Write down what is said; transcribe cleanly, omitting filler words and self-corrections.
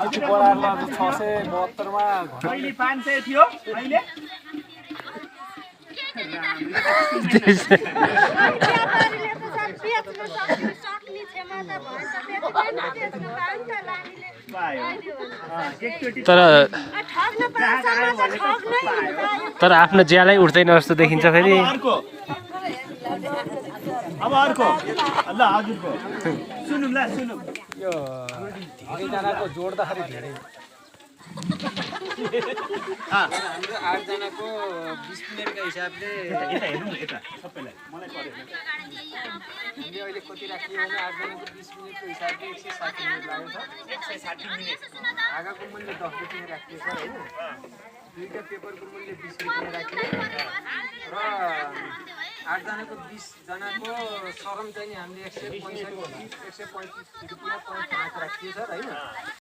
अझै बढाएर आज 672 मा अहिले 500 थियो अहिले तर आफ्नो ज्यालै उठ्दैन जस्तो देखिन्छ फेरि अब अर्को ल हजुरको सुनौँ ल सुनौँ यो धेरै जनाको जोड्दाखेरि धेरै हाम्रो 8 जनाको 20 मिनेटको हिसाबले यता हेर्नु न यता सबैलाई मलाई परेन हामीले अहिले कति राखियो भने 8 जनाको 20 मिनेटको हिसाबले 160 मिनेट लाग्यो छ 160 मिनेट आगाको मूल्य 10 रुपैयाँ राखिएको छ हैन दुईटा पेपरको मूल्य 20 रुपैयाँ राखियो र 8 जनाको 20 जनाको सरम चाहिँ हामीले 135 रुपैयाँ 5 राखिएको छ हैन